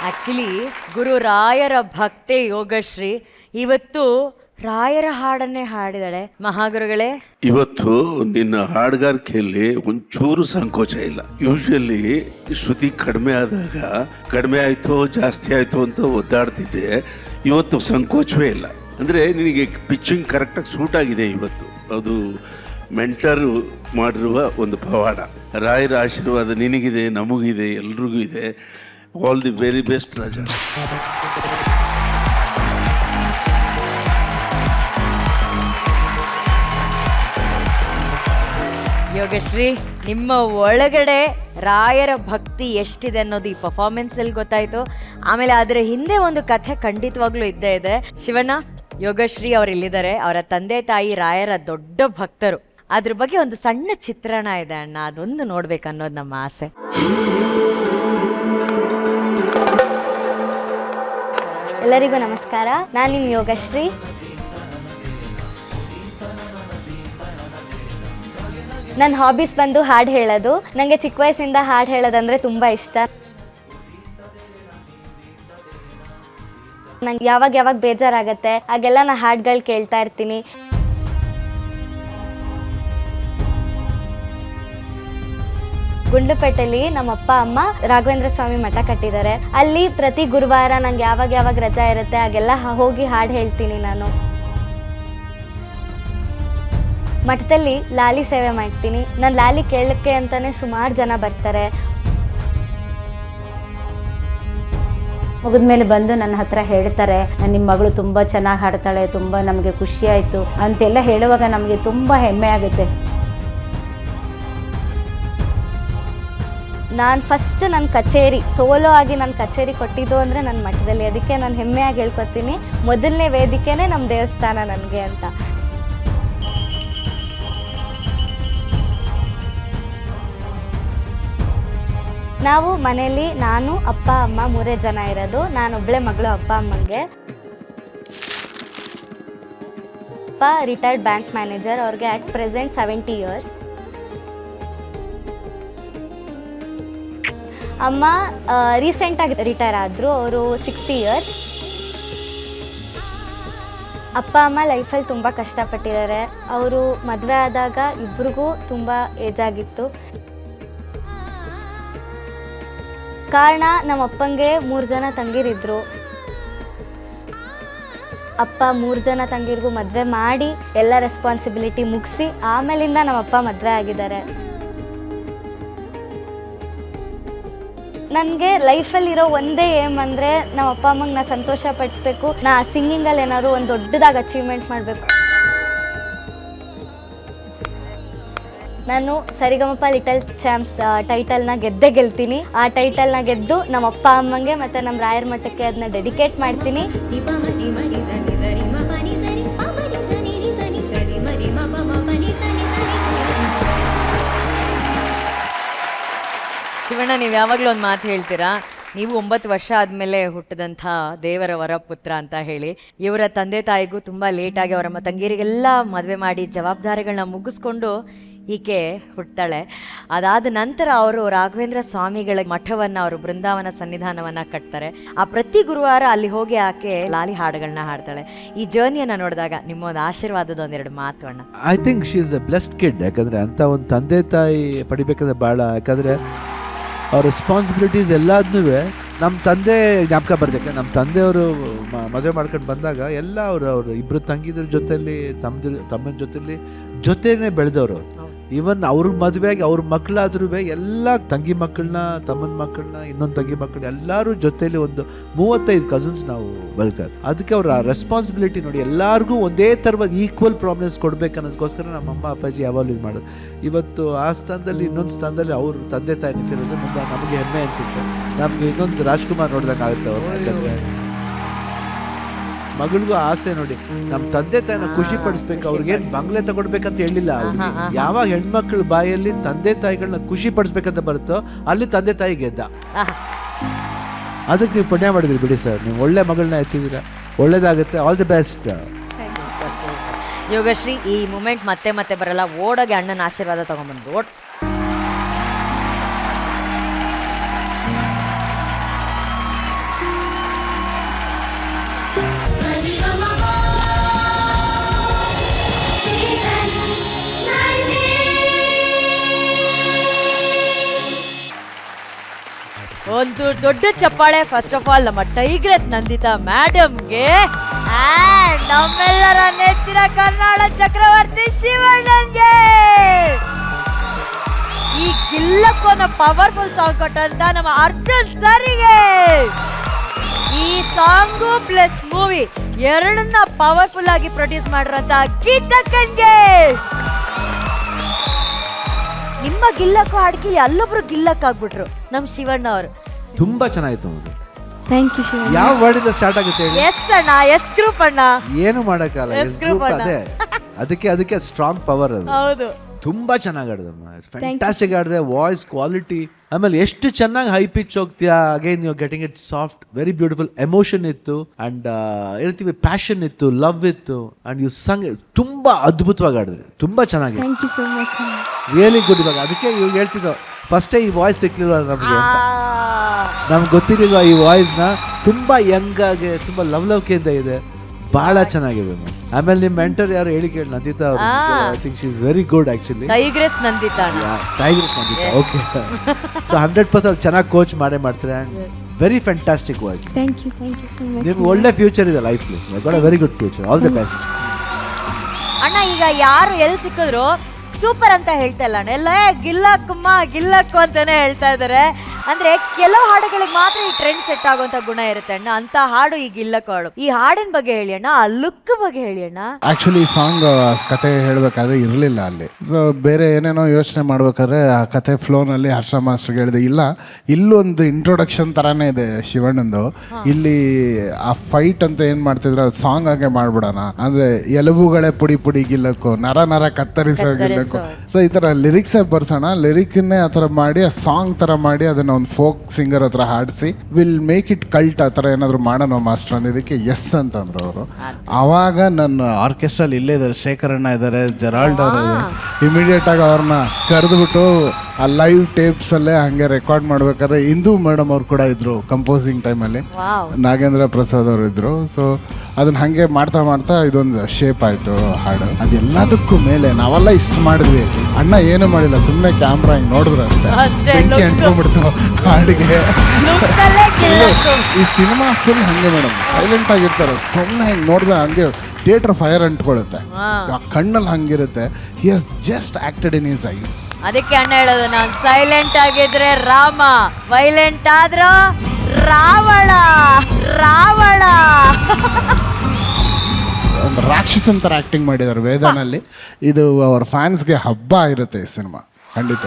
Actually ಗುರು ರಾಯರ ಭಕ್ತೆ ಯೋಗಶ್ರೀ ಇವತ್ತು ರಾಯರ ಹಾಡನ್ನೇ ಹಾಡಿದಾಳೆ. ಮಹಾಗುರುಗಳೇ, ಇವತ್ತು ನಿನ್ನ ಹಾಡುಗಾರಿಕೆಯಲ್ಲಿ ಒಂಚೂರು ಸಂಕೋಚ ಇಲ್ಲ. ಯೂಶಲಿ ಶ್ರುತಿ ಕಡಿಮೆ ಆದಾಗ ಕಡಿಮೆ ಆಯ್ತು ಜಾಸ್ತಿ ಆಯ್ತು ಅಂತ ಒದ್ದಾಡ್ತಿದ್ದೆ. ಇವತ್ತು ಸಂಕೋಚವೇ ಇಲ್ಲ. ಅಂದರೆ ನಿನಗೆ ಪಿಚ್ಚಿಂಗ್ ಕರೆಕ್ಟಾಗಿ ಸೂಟ್ ಆಗಿದೆ ಇವತ್ತು. ಅದು ಮೆಂಟರು ಮಾಡಿರುವ ಒಂದು ಪವಾಡ. ರಾಯರ ಆಶೀರ್ವಾದ ನಿನಗಿದೆ, ನಮಗಿದೆ, ಎಲ್ರಿಗೂ ಇದೆ. ಆಲ್ ದಿ ವೆರಿ ಬೆಸ್ಟ್ ರಾಜ. ಯೋಗಶ್ರೀ, ನಿಮ್ಮ ಒಳಗಡೆ ರಾಯರ ಭಕ್ತಿ ಎಷ್ಟಿದೆ ಅನ್ನೋದು ಈ ಪರ್ಫಾರ್ಮೆನ್ಸ್ ಅಲ್ಲಿ ಗೊತ್ತಾಯ್ತು. ಆಮೇಲೆ ಅದರ ಹಿಂದೆ ಒಂದು ಕಥೆ ಖಂಡಿತವಾಗ್ಲೂ ಇದ್ದೇ ಇದೆ. ಶಿವಣ್ಣ, ಯೋಗಶ್ರೀ ಅವ್ರು ಇಲ್ಲಿದ್ದಾರೆ. ಅವರ ತಂದೆ ತಾಯಿ ರಾಯರ ದೊಡ್ಡ ಭಕ್ತರು. ಅದ್ರ ಬಗ್ಗೆ ಒಂದು ಸಣ್ಣ ಚಿತ್ರಣ ಇದೆ ಅಣ್ಣ, ಅದೊಂದು ನೋಡ್ಬೇಕನ್ನೋದು ನಮ್ಮ ಆಸೆ. ಎಲ್ಲರಿಗೂ ನಮಸ್ಕಾರ. ನಾನು ನಿಮ್ಮ ಯೋಗಶ್ರೀ. ನನ್ನ ಹಾಬೀಸ್ ಬಂದು ಹಾಡು ಹೇಳೋದು. ನನಗೆ ಚಿಕ್ಕ ವಯಸ್ಸಿಂದ ಹಾಡು ಹೇಳೋದಂದರೆ ತುಂಬ ಇಷ್ಟ. ನಂಗೆ ಯಾವಾಗ ಬೇಜಾರಾಗತ್ತೆ ಆಗೆಲ್ಲ ನಾನು ಹಾಡುಗಳು ಕೇಳ್ತಾ ಇರ್ತೀನಿ. ಗುಂಡ್ಲುಪೇಟೆಯಲ್ಲಿ ನಮ್ಮ ಅಪ್ಪ ಅಮ್ಮ ರಾಘವೇಂದ್ರ ಸ್ವಾಮಿ ಮಠ ಕಟ್ಟಿದ್ದಾರೆ. ಅಲ್ಲಿ ಪ್ರತಿ ಗುರುವಾರ ನಂಗೆ ಯಾವಾಗ ರಜಾ ಇರುತ್ತೆ ಆಗೆಲ್ಲ ಹೋಗಿ ಹಾಡು ಹೇಳ್ತೀನಿ. ನಾನು ಮಠದಲ್ಲಿ ಲಾಲಿ ಸೇವೆ ಮಾಡ್ತೀನಿ. ನಾನು ಲಾಲಿ ಕೇಳಕ್ಕೆ ಅಂತಾನೆ ಸುಮಾರು ಜನ ಬರ್ತಾರೆ. ಮುಗಿದ್ಮೇಲೆ ಬಂದು ನನ್ನ ಹತ್ರ ಹೇಳ್ತಾರೆ, ನಿಮ್ಮ ಮಗಳು ತುಂಬ ಚೆನ್ನಾಗಿ ಹಾಡ್ತಾಳೆ, ತುಂಬ ನಮಗೆ ಖುಷಿ ಆಯಿತು ಅಂತೆಲ್ಲ ಹೇಳುವಾಗ ನಮಗೆ ತುಂಬ ಹೆಮ್ಮೆ ಆಗುತ್ತೆ. ನಾನು ಫಸ್ಟ್ ನನ್ನ ಕಚೇರಿ ಸೋಲೋ ಆಗಿ ನನ್ನ ಕಚೇರಿ ಕೊಟ್ಟಿದ್ದು ಅಂದರೆ ನನ್ನ ಮಠದಲ್ಲಿ. ಅದಕ್ಕೆ ನಾನು ಹೆಮ್ಮೆಯಾಗಿ ಹೇಳ್ಕೊತೀನಿ, ಮೊದಲನೇ ವೇದಿಕೆನೇ ನಮ್ಮ ದೇವಸ್ಥಾನ ನನಗೆ ಅಂತ. ನಾವು ಮನೆಯಲ್ಲಿ ನಾನು ಅಪ್ಪ ಅಮ್ಮ 3 ಜನ ಇರೋದು. ನಾನೊಬ್ಬಳೇ ಮಗಳು ಅಪ್ಪ ಅಮ್ಮಂಗೆ. ಅಪ್ಪ ರಿಟೈರ್ಡ್ ಬ್ಯಾಂಕ್ ಮ್ಯಾನೇಜರ್. ಅವ್ರಿಗೆ ಅಟ್ ಪ್ರೆಸೆಂಟ್ 70 ಇಯರ್ಸ್. ಅಮ್ಮ ರೀಸೆಂಟಾಗಿ ರಿಟೈರ್ ಆದರು. ಅವರು 60 ಇಯರ್ಸ್. ಅಪ್ಪ ಅಮ್ಮ ಲೈಫಲ್ಲಿ ತುಂಬ ಕಷ್ಟಪಟ್ಟಿದ್ದಾರೆ. ಅವರು ಮದುವೆ ಆದಾಗ ಇಬ್ರಿಗೂ ತುಂಬ ಏಜ್ ಆಗಿತ್ತು. ಕಾರಣ ನಮ್ಮ ಅಪ್ಪಂಗೆ 3 ಜನ ತಂಗಿರಿದ್ರು. ಅಪ್ಪ 3 ಜನ ತಂಗಿರಿಗೂ ಮದುವೆ ಮಾಡಿ ಎಲ್ಲ ರೆಸ್ಪಾನ್ಸಿಬಿಲಿಟಿ ಮುಗಿಸಿ ಆಮೇಲಿಂದ ನಮ್ಮ ಅಪ್ಪ ಮದುವೆ ಆಗಿದ್ದಾರೆ. ನನಗೆ ಲೈಫಲ್ಲಿರೋ ಒಂದೇ ಏಮ್ ಅಂದರೆ ನಮ್ಮ ಅಪ್ಪ ಅಮ್ಮಂಗೆ ನಾನು ಸಂತೋಷ ಪಡಿಸ್ಬೇಕು. ನಾ ಸಿಂಗಿಂಗಲ್ಲಿ ಏನಾದ್ರು ಒಂದು ದೊಡ್ಡದಾಗಿ ಅಚೀವ್ಮೆಂಟ್ ಮಾಡಬೇಕು. ನಾನು ಸರಿಗಮಪ ಲಿಟಲ್ ಚಾಂಪ್ಸ್ ಟೈಟಲ್ನ ಗೆಲ್ತೀನಿ. ಆ ಟೈಟಲ್ನ ಗೆದ್ದು ನಮ್ಮ ಅಪ್ಪ ಅಮ್ಮಂಗೆ ಮತ್ತು ನಮ್ಮ ರಾಯರ ಮಠಕ್ಕೆ ಅದನ್ನ ಡೆಡಿಕೇಟ್ ಮಾಡ್ತೀನಿ. ಶಿವಣ್ಣ, ನೀವು ಯಾವಾಗಲೂ ಒಂದು ಮಾತು ಹೇಳ್ತೀರಾ, ನೀವು 9 ವರ್ಷ ಆದಮೇಲೆ ಹುಟ್ಟಿದಂಥ ದೇವರ ವರಪುತ್ರ ಅಂತ ಹೇಳಿ. ಇವರ ತಂದೆ ತಾಯಿಗೂ ತುಂಬ ಲೇಟಾಗಿ ಅವರ ತಂಗಿಯರಿಗೆಲ್ಲ ಮದುವೆ ಮಾಡಿ ಜವಾಬ್ದಾರಿಗಳನ್ನ ಮುಗಿಸ್ಕೊಂಡು ಈಕೆ ಹುಟ್ತಾಳೆ. ಅದಾದ ನಂತರ ಅವರು ರಾಘವೇಂದ್ರ ಸ್ವಾಮಿಗಳ ಮಠವನ್ನು, ಅವರು ಬೃಂದಾವನ ಸನ್ನಿಧಾನವನ್ನು ಕಟ್ತಾರೆ. ಆ ಪ್ರತಿ ಗುರುವಾರ ಅಲ್ಲಿ ಹೋಗಿ ಆಕೆ ಲಾಲಿ ಹಾಡುಗಳನ್ನ ಹಾಡ್ತಾಳೆ. ಈ ಜರ್ನಿಯನ್ನು ನೋಡಿದಾಗ ನಿಮ್ಮ ಒಂದು ಆಶೀರ್ವಾದದ ಒಂದೆರಡು ಮಾತು ಅಣ್ಣ. I think she is a blessed kid. ಯಾಕಂದರೆ ಅಂಥ ಒಂದು ತಂದೆ ತಾಯಿ ಪಡಿಬೇಕಾದ್ರೆ ಭಾಳ, ಯಾಕಂದರೆ ಅವ್ರ ರೆಸ್ಪಾನ್ಸಿಬಿಲಿಟೀಸ್ ಎಲ್ಲದನ್ನೂ ನಮ್ಮ ತಂದೆ ಜ್ಞಾಪಕ ಬರ್ತಕ್ಕೆ. ನಮ್ಮ ತಂದೆಯವರು ಮದುವೆ ಮಾಡ್ಕೊಂಡು ಬಂದಾಗ ಎಲ್ಲ ಅವರು ಇಬ್ಬರು ತಂಗಿದ್ರ ಜೊತೆಯಲ್ಲಿ ತಮ್ಮನ ಜೊತೆನೇ ಬೆಳೆದವರು. ಈವನ್ ಅವ್ರ ಮದುವೆಯಾಗಿ ಅವ್ರ ಮಕ್ಕಳಾದ್ರೂ ಎಲ್ಲ ತಂಗಿ ಮಕ್ಕಳನ್ನ, ತಮ್ಮನ ಮಕ್ಕಳನ್ನ, ಇನ್ನೊಂದು ತಂಗಿ ಮಕ್ಕಳನ್ನ ಎಲ್ಲರೂ ಜೊತೆಯಲ್ಲಿ ಒಂದು 35 ಕಸಿನ್ಸ್ ನಾವು ಬದುಕ್ತಾರೆ. ಅದಕ್ಕೆ ಅವ್ರ ರೆಸ್ಪಾನ್ಸಿಬಿಲಿಟಿ ನೋಡಿ, ಎಲ್ಲರಿಗೂ ಒಂದೇ ಥರವಾದ ಈಕ್ವಲ್ ಪ್ರಾಮಿನೆನ್ಸ್ ಕೊಡ್ಬೇಕು ಅನ್ನೋದಕ್ಕೋಸ್ಕರ ನಮ್ಮ ಅಮ್ಮ ಅಪ್ಪಾಜಿ ಯಾವಾಗಲೂ ಇದು ಮಾಡೋದು. ಇವತ್ತು ಆ ಸ್ಥಾನದಲ್ಲಿ ಇನ್ನೊಂದು ಸ್ಥಾನದಲ್ಲಿ ಅವ್ರ ತಂದೆ ತಾಯಿ ನಿಂತಿರೋದು ನಮಗೆ ಹೆಮ್ಮೆ ಅನಿಸುತ್ತೆ. ನಮಗೆ ಇನ್ನೊಂದು ರಾಜ್ಕುಮಾರ್ ನೋಡ್ದಂಗೆ ಅವ್ರು. ಯಾಕಂದರೆ ಮಗಳಿಗೂ ಆಸೆ ನೋಡಿ, ನಮ್ಮ ತಂದೆ ತಾಯಿನ ಖುಷಿ ಪಡಿಸ್ಬೇಕು. ಅವ್ರಿಗೇನು ಬಂಗ್ಲೆ ತಗೊಡ್ಬೇಕಂತ ಹೇಳಿಲ್ಲ. ಯಾವಾಗ ಹೆಣ್ಮಕ್ಳ ಬಾಯಲ್ಲಿ ತಂದೆ ತಾಯಿಗಳನ್ನ ಖುಷಿ ಪಡಿಸ್ಬೇಕಂತ ಬರುತ್ತೋ ಅಲ್ಲಿ ತಂದೆ ತಾಯಿ ಗೆದ್ದ. ಅದಕ್ಕೆ ನೀವು ಪುಣ್ಯ ಮಾಡಿದ್ರಿ ಬಿಡಿ ಸರ್. ನೀವು ಒಳ್ಳೆ ಮಗಳನ್ನ ಎತ್ತಿದ್ದೀರಾ, ಒಳ್ಳೇದಾಗುತ್ತೆ. All the best. ಯೋಗಶ್ರೀ, ಈ ಮೂಮೆಂಟ್ ಮತ್ತೆ ಮತ್ತೆ ಬರಲ್ಲ. ಓಡೋಗೆ ಅಣ್ಣನ ಆಶೀರ್ವಾದ ತಗೊಂಡ್ಬಂದು ಓಡ್. ಒಂದು ದೊಡ್ಡ ಚಪ್ಪಾಳೆ ಫಸ್ಟ್ ಆಫ್ ಆಲ್ ನಮ್ಮ ಟೈಗ್ರೆಸ್ ನಂದಿತಾ ಮೇಡಮ್ಗೆ ನಮ್ಮೆಲ್ಲರ ನೆಚ್ಚಿನ ಕನ್ನಡ ಚಕ್ರವರ್ತಿ ಶಿವಣ್ಣನ್ಗೆ ಈ ಗಿಲ್ಲಕ್ಕೋನ ಪವರ್ಫುಲ್ ಸಾಂಗ್ ಕೊಟ್ಟಂತ ನಮ್ಮ ಅರ್ಜುನ್ ಸರಿಗೆ ಈ ಸಾಂಗು ಪ್ಲಸ್ ಮೂವಿ ಎರಡನ್ನ ಪವರ್ಫುಲ್ ಆಗಿ ಪ್ರೊಡ್ಯೂಸ್ ಮಾಡಿರಂತ ಗೀತಕ್ಕನ್ಗೆ ನಿಮ್ಮ ಗಿಲ್ಲಕ್ಕೂ ಹಾಡ್ಕಿ ಅಲ್ಲೊಬ್ರು ಗಿಲ್ಲಕ್ಕಾಗ್ಬಿಟ್ರು ನಮ್ ಶಿವಣ್ಣ ಅವರು. ತುಂಬಾ ಚೆನ್ನಾಗಿತ್ತು ಅದು. Thank you Shivanna. ಯಾವ ವರ್ಡ್ ಇಂದ ಸ್ಟಾರ್ಟ್ ಆಗುತ್ತೆ ಹೇಳಿ? ಎಸ್ ಅಣ್ಣ, ಎಸ್ ಗ್ರೂಪ್ ಅಣ್ಣ. ಏನು ಮಾಡಕ್ಕಾಗಲ್ಲ, Yes group ಅಣ್ಣ. ಅದಕ್ಕೆ ಸ್ಟ್ರಾಂಗ್ ಪವರ್ ಅದು. ಹೌದು, ತುಂಬಾ ಚೆನ್ನಾಗಿ ಆಡಿದಮ್ಮ, ಫ್ಯಾಂಟಾಸ್ಟಿಕ್ ಆಡಿದೆ. ವಾಯ್ಸ್ ಕ್ವಾಲಿಟಿ, ಆಮೇಲೆ ಎಷ್ಟು ಚೆನ್ನಾಗಿ ಹೈ ಪಿಚ್ ಹೋಗ್ತೀಯಾ. Again you getting it soft, very beautiful. Emotion ಇತ್ತು ಅಂಡ್ ಹೇಳ್ತೀವಿ ಪ್ಯಾಷನ್ ಇತ್ತು, ಲವ್ ಇತ್ತು ಅಂಡ್ ಯು ಸಂಗ್ ತುಂಬಾ ಅದ್ಭುತವಾಗಿ ಆಡಿದ್ರಿ, ತುಂಬಾ ಚೆನ್ನಾಗಿದೆ. Thank you so much. Really good. ಇವಾಗ ಅದಕ್ಕೆ ಇವಾಗ ಹೇಳ್ತಿದ್ದೋ ಫಸ್ಟೇ ಈ ವಾಯ್ಸ್ ಸಿಕ್ಲಿಲ್ವ ನಮಗೆ ಅಂತ. ನಮ್ಗೆ ಗೊತ್ತಿರಲಿಲ್ವ ಈ ವಾಯ್ಸ್ನ. ತುಂಬಾ ಯಂಗ್ ಆಗಿ ತುಂಬಾ ಲವ್ಲವಿಕೆಯಿಂದ ಇದೆ, ಬಹಳ ಚೆನ್ನಾಗಿದೆ. ಆಮೇಲೆ ನಿಮ್ಮ ಮೆಂಟರ್ ಯಾರು ಹೇಳಿ ಕೇಳಿ, ನಂದಿತಾ ಅವರು. I think she is very good actually. Tigress Nandita ಅಣ್ಣ. Tigress Nandita, okay. ಸೊ 100% ಚೆನ್ನಾಗಿ ಕೋಚ್ ಮಾಡ್ತಾರೆ and very fantastic voice. Thank you so much. ನಿಮ್ಗೆ ಒಳ್ಳೆ ಫ್ಯೂಚರ್ ಇದೆ ಲೈಫ್ಲಿ. Got a very good future. All the best ಅಣ್ಣ. ಈಗ ಯಾರು ಎಲ್ಲಿ ಸಿಕ್ಕಿದ್ರು ಸೂಪರ್ ಅಂತ ಹೇಳ್ತಾ ಇಲ್ಲ ಅಣ್ಣ, ಎಲ್ಲ ಗಿಲ್ಲಕ್ಕಮ್ಮ ಗಿಲ್ಲಕ್ಕು ಅಂತಾನೆ ಹೇಳ್ತಾ ಇದ್ದಾರೆ. ಅಂದ್ರೆ ಕೆಲವು ಹಾಡುಗಳಿಗೆ ಮಾತ್ರ ಈ ಟ್ರೆಂಡ್ ಸೆಟ್ ಆಗುವಂತ ಗುಣ ಇರುತ್ತೆ ಅಣ್ಣ, ಅಂತ ಹಾಡು ಈ ಗಿಲ್ಲಕ್ಕು ಹಾಡು. ಈ ಹಾಡಿನ ಬಗ್ಗೆ ಹೇಳಿ ಅಣ್ಣ, ಆ ಲುಕ್ ಬಗ್ಗೆ ಹೇಳಿ ಅಣ್ಣ. ಆಕ್ಚುಲಿ ಈ ಸಾಂಗ್ ಕತೆ ಹೇಳಬೇಕಾದ್ರೆ ಇರಲಿಲ್ಲ ಅಲ್ಲಿ. ಸೊ ಬೇರೆ ಏನೇನೋ ಯೋಚನೆ ಮಾಡ್ಬೇಕಾದ್ರೆ ಆ ಕತೆ ಫ್ಲೋನಲ್ಲಿ ಹರ್ಷ ಮಾಸ್ಟರ್ಗೆ ಹೇಳಿದೆ, ಇಲ್ಲ ಇಲ್ಲೊಂದು ಇಂಟ್ರೊಡಕ್ಷನ್ ಥರನೇ ಇದೆ ಶಿವಣ್ಣಂದು, ಇಲ್ಲಿ ಆ ಫೈಟ್ ಅಂತ ಏನು ಮಾಡ್ತಿದ್ರೆ ಅದು ಸಾಂಗ್ ಆಗೆ ಮಾಡ್ಬಿಡೋಣ. ಅಂದರೆ ಎಲುಬುಗಳೇ ಪುಡಿ ಪುಡಿ ಗಿಲ್ಲಕ್ಕು, ನರ ನರ ಕತ್ತರಿಸೋ ಗಿಲ್ಲಕ್ಕು. ಸೊ ಈ ಥರ ಲಿರಿಕ್ಸೇ ಬರ್ಸೋಣ, ಲಿರಿಕ್ನೇ ಆ ಥರ ಮಾಡಿ ಆ ಸಾಂಗ್ ಥರ ಮಾಡಿ ಅದನ್ನು ಒಂದು ಫೋಕ್ ಸಿಂಗರ್ ಹತ್ರ ಹಾಡಿಸಿ ವಿಲ್ ಮೇಕ್ ಇಟ್ ಕಲ್ಟ್ ಆ ಥರ ಏನಾದರೂ ಮಾಡೋಣ ಮಾಸ್ಟರ್ ಅಂದಿದ್ದಕ್ಕೆ ಎಸ್ ಅಂತಂದ್ರು ಅವರು. ಆವಾಗ ನನ್ನ ಆರ್ಕೆಸ್ಟ್ರಲ್ಲಿ ಇಲ್ಲೇ ಇದ್ದಾರೆ, ಶೇಖರಣ್ಣ ಇದ್ದಾರೆ, ಜೆರಾಲ್ಡ್ ಅವರು ಇದ್ದಾರೆ. ಇಮಿಡಿಯೇಟ್ ಆಗಿ ಅವ್ರನ್ನ ಕರೆದುಬಿಟ್ಟು ಆ ಲೈವ್ ಟೇಪ್ಸಲ್ಲೇ ಹಾಗೆ ರೆಕಾರ್ಡ್ ಮಾಡ್ಬೇಕಾದ್ರೆ ಇಂದು ಮೇಡಮ್ ಅವ್ರು ಕೂಡ ಇದ್ರು ಕಂಪೋಸಿಂಗ್ ಟೈಮಲ್ಲಿ, ನಾಗೇಂದ್ರ ಪ್ರಸಾದ್ ಅವರು ಇದ್ರು. ಸೊ ಅದನ್ನ ಹಾಗೆ ಮಾಡ್ತಾ ಮಾಡ್ತಾ ಇದೊಂದು ಶೇಪ್ ಆಯಿತು ಹಾಡು. ಅದೆಲ್ಲದಕ್ಕೂ ಮೇಲೆ ನಾವೆಲ್ಲ ಇಷ್ಟು ಮಾಡಿದ್ವಿ, ಅಣ್ಣ ಏನು ಮಾಡಿಲ್ಲ, ಸುಮ್ಮನೆ ಕ್ಯಾಮ್ರಾ ಹಿಂಗೆ ನೋಡಿದ್ರು ಅಷ್ಟೇ, ಬೆಂಕಿ ಅಂಟ್ಕೊಂಡ್ಬಿಡ್ತು ಹಾಡಿಗೆ. ಈ ಸಿನಿಮಾ ಫುಲ್ ಹಂಗೆ ಮೇಡಮ್, ಸೈಲೆಂಟ್ ಆಗಿರ್ತಾರೆ, ಸುಮ್ಮನೆ ಹಿಂಗೆ ನೋಡಿದ್ರೆ ಹಂಗೆ ಥಿಯೇಟರ್ ಫೈರ್ ಅಂಟ್ಕೊಳ್ಳುತ್ತೆ, ಆ ಕಣ್ಣಲ್ಲಿ ಹಂಗಿರುತ್ತೆ. He has just acted in his eyes. ಅದಕ್ಕೆ ಅಣ್ಣ ಹೇಳೋದು, ನಾನು ಸೈಲೆಂಟ್ ಆಗಿದ್ರೆ ರಾಮ, ವೈಲೆಂಟ್ ಆದ್ರ ರಾವಣ. ರಾವಣ ಒಂದು ರಾಕ್ಷಸನ್ ಥರ ಆ್ಯಕ್ಟಿಂಗ್ ಮಾಡಿದ್ದಾರೆ ವೇದನಲ್ಲಿ. ಇದು ಅವ್ರ ಫ್ಯಾನ್ಸ್ಗೆ ಹಬ್ಬ ಇರುತ್ತೆ ಈ ಸಿನಿಮಾ ಖಂಡಿತ.